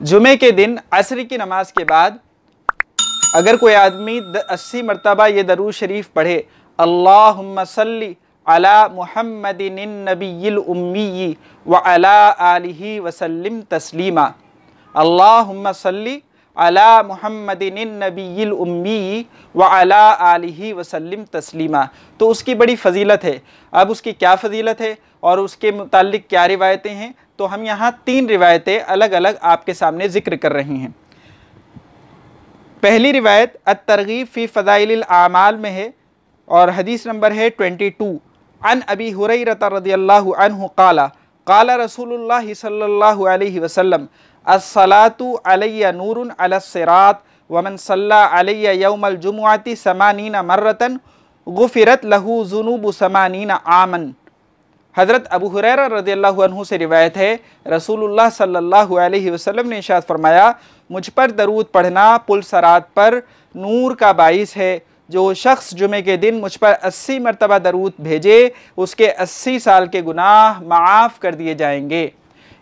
जुमे के दिन असर की नमाज के बाद अगर कोई आदमी 80 मरतबा ये दरूद शरीफ पढ़े, अल्लाहुम्मा सल्ली अला मुहम्मदिन नबिय्यिल उम्मी व अला आलिहि वसल्लिम तस्लीमा, अल्लाहुम्मा सल्ली अला मुहम्मदिन नबिय्यिल उम्मी व अला आलिहि वसल्लिम तस्लीमा, तो उसकी बड़ी फ़जीलत है। अब उसकी क्या फ़जीलत है और उसके मुताल्लिक़ क्या रिवायतें हैं, तो हम यहाँ 3 रिवायतें अलग अलग आपके सामने ज़िक्र कर रहे हैं। पहली रिवायत अत-तरगीब फ़ी फ़ज़ाइलिल आमाल में है और हदीस नंबर है 22। अन अबी हुरैरता रज़ियल्लाहु अन्हु क़ाला क़ाला रसूलुल्लाहि सल्लल्लाहु अलैहि वसल्लम अस्सलातु अलैया नूरुन अलस सिरात व मन सल्ला अलैया यौमल जुमुअति समानीना मर्रतन गुफ़िरत लहू ज़ुनूबु समानीना आमन। हज़रत अबू हुरैरा रज़ियल्लाहु अन्हु से रिवायत है, रसूलुल्लाह सल्लल्लाहु अलैहि वसल्लम ने इरशाद फरमाया, मुझ पर दरूद पढ़ना पुल सरात पर नूर का बाइस है। जो शख्स जुमे के दिन मुझ पर 80 मरतबा दरूद भेजे उसके 80 साल के गुनाह माफ़ कर दिए जाएंगे।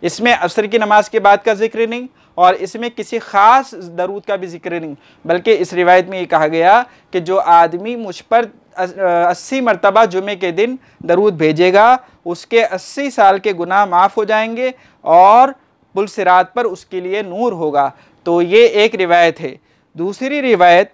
इसमें असर की नमाज के बाद का जिक्र नहीं और इसमें किसी ख़ास दरूद का भी जिक्र नहीं, बल्कि इस रिवायत में ये कहा गया कि जो आदमी मुझ पर 80 मरतबा जुमे के दिन दरूद भेजेगा उसके 80 साल के गुनाह माफ़ हो जाएंगे और पुल सिरात पर उसके लिए नूर होगा। तो ये एक रिवायत है। दूसरी रिवायत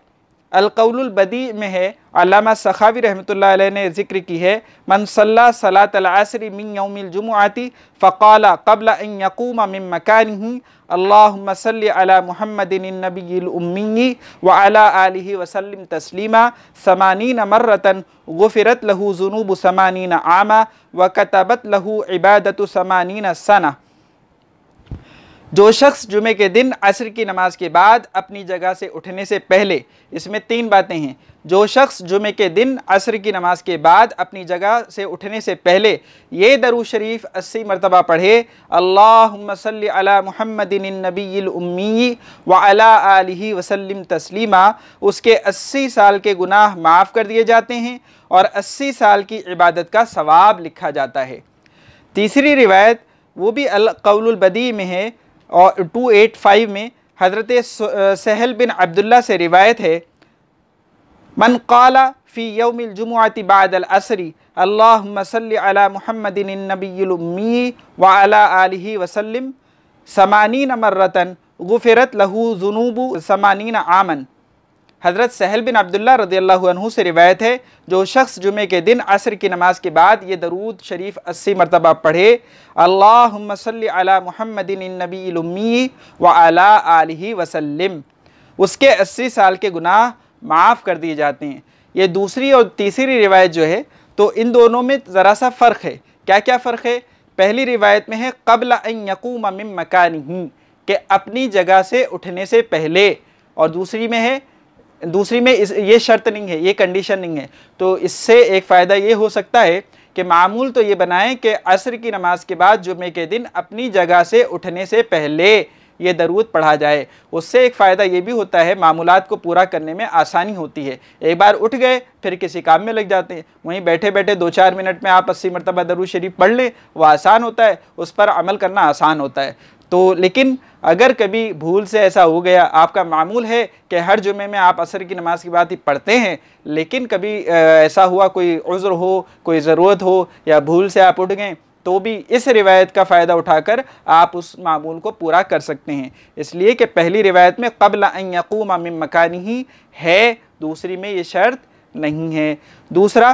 अल-क़ौलुल बदी में है, अल्लामा सखावी रहमतुल्लाह अलैह ने ज़िक्र की है, मन सल्ला सलातल असरी मिन यौमिल जुमुअति फ़क़ाला क़ब्ल अन यक़ूम मिन मकानिही अल्लाहुम्मा सल्लि अला मुहम्मदिन नबिय्यिल उम्मी व अला आलिहि वसल्लिम तस्लीमा समानीना मर्रतन गुफ़िरत लहू ज़ुनूबु समानीना आमा व कतबत लहू इबादतु समानीना सना। जो शख्स जुमे के दिन असर की नमाज के बाद अपनी जगह से उठने से पहले, इसमें 3 बातें हैं। जो शख्स जुमे के दिन असर की नमाज के बाद अपनी जगह से उठने से पहले ये दरूद शरीफ 80 मरतबा पढ़े, अल्लाहुम्मा सल्लि अला मुहम्मदिन नबिय्यिल उम्मी व अला आलिहि वसल्लिम तस्लीमा, उसके 80 साल के गुनाह माफ़ कर दिए जाते हैं और 80 साल की इबादत का सवाब लिखा जाता है। तीसरी रिवायत वो भी अल-क़ौलुल बदी में है और 285 में हज़रत सहल बिन अब्दुल्ला से रिवायत है, मन क़ाला फ़ी यौमिल जुमुअति बअदल असरी अल्लाहुम्मा सल्लि अला मुहम्मदिन नबिय्यिल उम्मी व अला आलिहि वसल्लिम समानीना मर्रतन गुफ़िरत लहू ज़ुनूबु समानीना आमन। हज़रत सहल बिन अब्दुल्ला रज़ियल्लाहु अन्हु से रिवायत है, जो शख्स जुमे के दिन असर की नमाज के बाद ये दरूद शरीफ 80 मरतबा पढ़े, अल्लाहुम्मा सल्लि अला मुहम्मदिन नबिय्यिल उम्मी व अला आलिहि वसल्लिम, उसके 80 साल के गुनाह माफ़ कर दिए जाते हैं। ये दूसरी और तीसरी रिवायत जो है तो इन दोनों में ज़रा सा फ़र्क है। क्या क्या फ़र्क है? पहली रिवायत में है क़ब्ल अन यक़ूम मिन मकानिही, कि अपनी जगह से उठने से पहले, और दूसरी में ये शर्त नहीं है, ये कंडीशन नहीं है। तो इससे एक फ़ायदा ये हो सकता है कि मामूल तो ये बनाएं कि असर की नमाज के बाद जुमे के दिन अपनी जगह से उठने से पहले ये दरूद पढ़ा जाए। उससे एक फ़ायदा ये भी होता है, मामूलात को पूरा करने में आसानी होती है। एक बार उठ गए फिर किसी काम में लग जाते हैं, वहीं बैठे बैठे 2-4 मिनट में आप 80 मरतबा दरूद शरीफ पढ़ लें, वह आसान होता है, उस पर अमल करना आसान होता है। तो लेकिन अगर कभी भूल से ऐसा हो गया, आपका मामूल है कि हर जुमे में आप असर की नमाज की बात ही पढ़ते हैं, लेकिन कभी ऐसा हुआ, कोई उज़्र हो, कोई ज़रूरत हो या भूल से आप उठ गए, तो भी इस रिवायत का फ़ायदा उठाकर आप उस मामूल को पूरा कर सकते हैं। इसलिए कि पहली रिवायत में क़ब्ल अन यक़ूम मिन मकानिही है, दूसरी में ये शर्त नहीं है। दूसरा,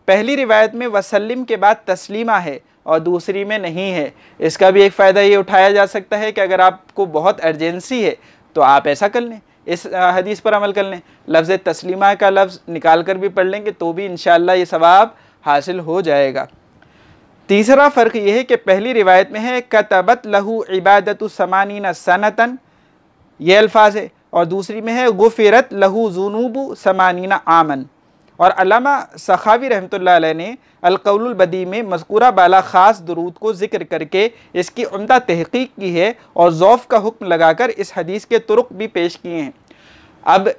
पहली रिवायत में वसल्लिम के बाद तस्लीमा है और दूसरी में नहीं है। इसका भी एक फ़ायदा ये उठाया जा सकता है कि अगर आपको बहुत अर्जेंसी है तो आप ऐसा कर लें, इस हदीस पर अमल कर लें, लफ्ज़ तस्लीमा का लफ्ज़ निकाल कर भी पढ़ लेंगे तो भी इंशाअल्लाह ये सवाब हासिल हो जाएगा। तीसरा फ़र्क यह है कि पहली रिवायत में है कतबत लहू इबादतु समानीना सनतन, ये अल्फाज है, और दूसरी में है गुफ़िरत लहू ज़ुनूबु समानीना आमन। और अल्लामा सखावी रहमतुल्लाह अलैह ने अल-क़ौलुल बदी में मज़कूरा बाला ख़ास दुरूद को ज़िक्र करके इसकी उम्दा तहक़ीक़ की है और ज़ौफ़ का हुक्म लगाकर इस हदीस के तुरुक़ भी पेश किए हैं। अब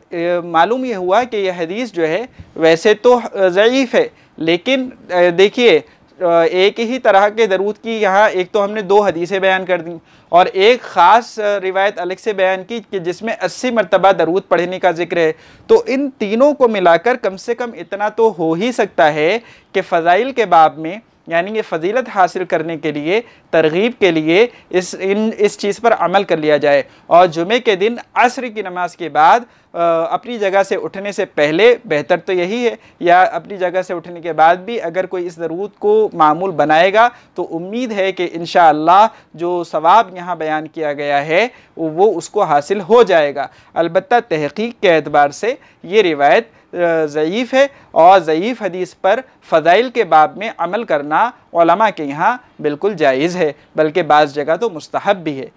मालूम यह हुआ कि यह हदीस जो है वैसे तो ज़ईफ़ है, लेकिन देखिए एक ही तरह के दरूद की यहाँ एक तो हमने 2 हदीसें बयान कर दी और एक ख़ास रिवायत अलग से बयान की कि जिसमें 80 मरतबा दरूद पढ़ने का जिक्र है। तो इन तीनों को मिलाकर कम से कम इतना तो हो ही सकता है कि फ़ज़ाइल के बाब में, यानी ये फ़जीलत हासिल करने के लिए, तरगीब के लिए इस चीज़ पर अमल कर लिया जाए। और जुमे के दिन असर की नमाज के बाद अपनी जगह से उठने से पहले बेहतर तो यही है, या अपनी जगह से उठने के बाद भी अगर कोई इस दरूद को मामूल बनाएगा तो उम्मीद है कि इंशाअल्लाह जो सवाब यहाँ बयान किया गया है वो उसको हासिल हो जाएगा। अलबत्ता तहक़ीक़ के एतबार से ये रिवायत ज़ईफ़ है और ज़ईफ़ हदीस पर फ़ज़ाइल के बाब में अमल करना उलमा के यहाँ बिल्कुल जायज़ है, बल्कि बाज़ जगह तो मुस्तहब भी है।